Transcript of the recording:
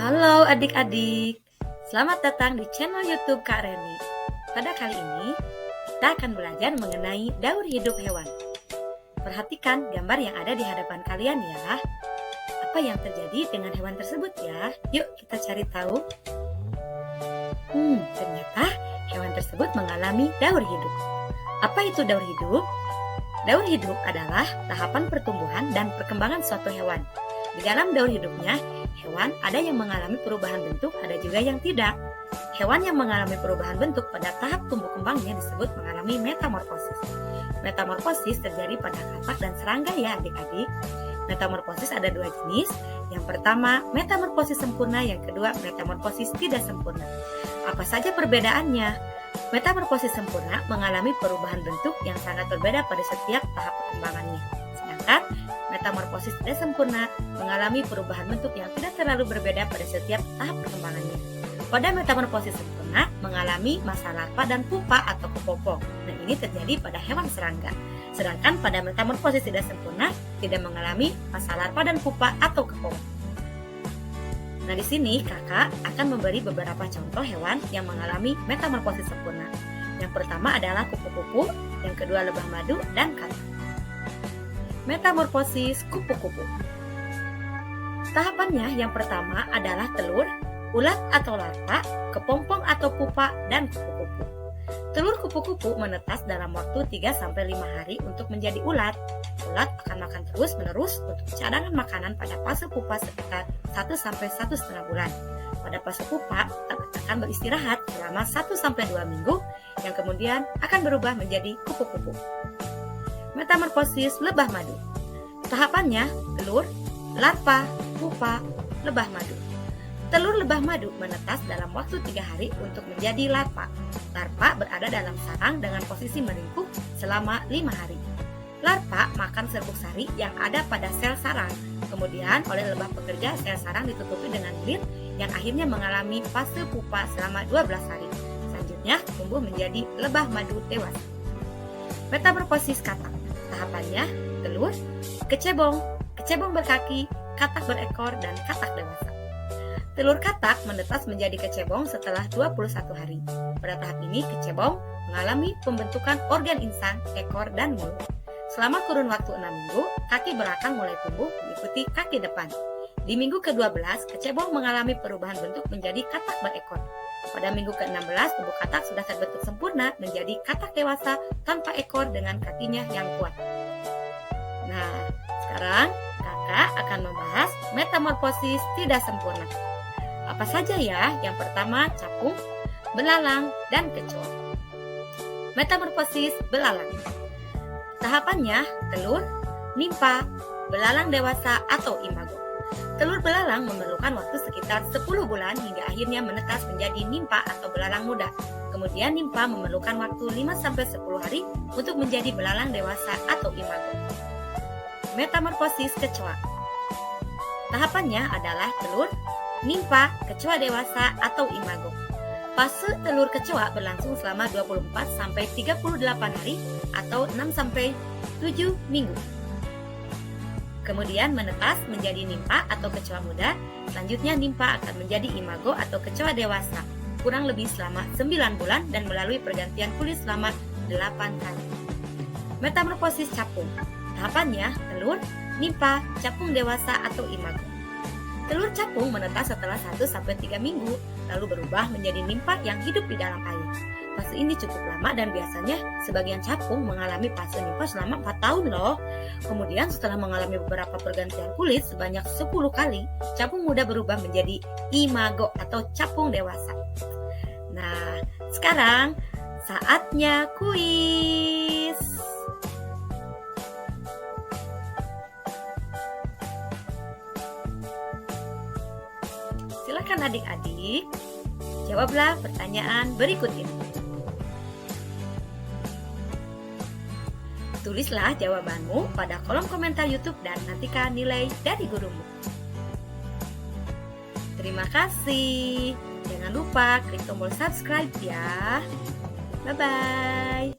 Halo adik-adik, selamat datang di channel YouTube Kak Reni. Pada kali ini, kita akan belajar mengenai daur hidup hewan. Perhatikan gambar yang ada di hadapan kalian ya. Apa yang terjadi dengan hewan tersebut ya? Yuk kita cari tahu. Ternyata hewan tersebut mengalami daur hidup. Apa itu daur hidup? Daur hidup adalah tahapan pertumbuhan dan perkembangan suatu hewan. Di dalam daur hidupnya, hewan ada yang mengalami perubahan bentuk, ada juga yang tidak. Hewan yang mengalami perubahan bentuk pada tahap tumbuh kembangnya disebut mengalami metamorfosis. Metamorfosis terjadi pada katak dan serangga ya adik-adik. Metamorfosis ada dua jenis. Yang pertama, metamorfosis sempurna, yang kedua, metamorfosis tidak sempurna. Apa saja perbedaannya? Metamorfosis sempurna mengalami perubahan bentuk yang sangat berbeda pada setiap tahap perkembangannya. Sedangkan metamorfosis tidak sempurna mengalami perubahan bentuk yang tidak terlalu berbeda pada setiap tahap perkembangannya. Pada metamorfosis sempurna mengalami masa larva dan pupa atau kepompong. Nah, ini terjadi pada hewan serangga. Sedangkan pada metamorfosis tidak sempurna tidak mengalami masa larva dan pupa atau kepompong. Nah, di sini kakak akan memberi beberapa contoh hewan yang mengalami metamorfosis sempurna. Yang pertama adalah kupu-kupu, yang kedua lebah madu, dan katak. Metamorfosis kupu-kupu. Tahapannya yang pertama adalah telur, ulat atau larva, kepompong atau pupa, dan kupu-kupu. Telur kupu-kupu menetas dalam waktu 3-5 hari untuk menjadi ulat. Ulat akan makan terus-menerus untuk cadangan makanan pada fase pupa sekitar 1-1,5 bulan. Pada fase pupa akan beristirahat selama 1-2 minggu yang kemudian akan berubah menjadi kupu-kupu. Metamorfosis lebah madu. Tahapannya telur, larva, pupa, lebah madu. Telur lebah madu menetas dalam waktu 3 hari untuk menjadi larva. Larva berada dalam sarang dengan posisi meringkuk selama 5 hari. Larva makan serbuk sari yang ada pada sel sarang. Kemudian oleh lebah pekerja sel sarang ditutupi dengan kulit yang akhirnya mengalami fase pupa selama 12 hari. Selanjutnya tumbuh menjadi lebah madu dewasa. Metamorfosis katak. Tahapannya telur, kecebong, kecebong berkaki, katak berekor, dan katak dewasa. Telur katak menetas menjadi kecebong setelah 21 hari. Pada tahap ini kecebong mengalami pembentukan organ insang, ekor, dan mulut. Selama kurun waktu 6 minggu, kaki belakang mulai tumbuh mengikuti kaki depan. Di minggu ke-12, kecebong mengalami perubahan bentuk menjadi katak berekor. Pada minggu ke-16, tubuh katak sudah terbentuk sempurna menjadi katak dewasa tanpa ekor dengan kakinya yang kuat. Nah, sekarang kakak akan membahas metamorfosis tidak sempurna. Apa saja ya? Yang pertama, capung, belalang, dan kecoa. Metamorfosis belalang. Tahapannya telur, nimpa, belalang dewasa atau imago. Telur belalang memerlukan waktu sekitar 10 bulan hingga akhirnya menetas menjadi nimpa atau belalang muda. Kemudian nimpa memerlukan waktu 5-10 hari untuk menjadi belalang dewasa atau imago. Metamorfosis kecoa. Tahapannya adalah telur, nimpa, kecoa dewasa atau imago. Fase telur kecoa berlangsung selama 24-38 hari atau 6-7 minggu. Kemudian menetas menjadi nimpa atau kecoa muda. Selanjutnya nimpa akan menjadi imago atau kecoa dewasa kurang lebih selama 9 bulan dan melalui pergantian kulit selama 8 kali. Metamorfosis capung. Tahapannya telur, nimpa, capung dewasa atau imago. Telur capung menetas setelah 1-3 minggu, lalu berubah menjadi nimpa yang hidup di dalam air. Fase ini cukup lama dan biasanya sebagian capung mengalami fase nimpa selama 4 tahun loh. Kemudian setelah mengalami beberapa pergantian kulit sebanyak 10 kali, capung muda berubah menjadi imago atau capung dewasa. Nah, sekarang saatnya kuis. Silakan adik-adik, jawablah pertanyaan berikut ini. Tulislah jawabanmu pada kolom komentar YouTube dan nantikan nilai dari gurumu. Terima kasih. Jangan lupa klik tombol subscribe ya. Bye-bye.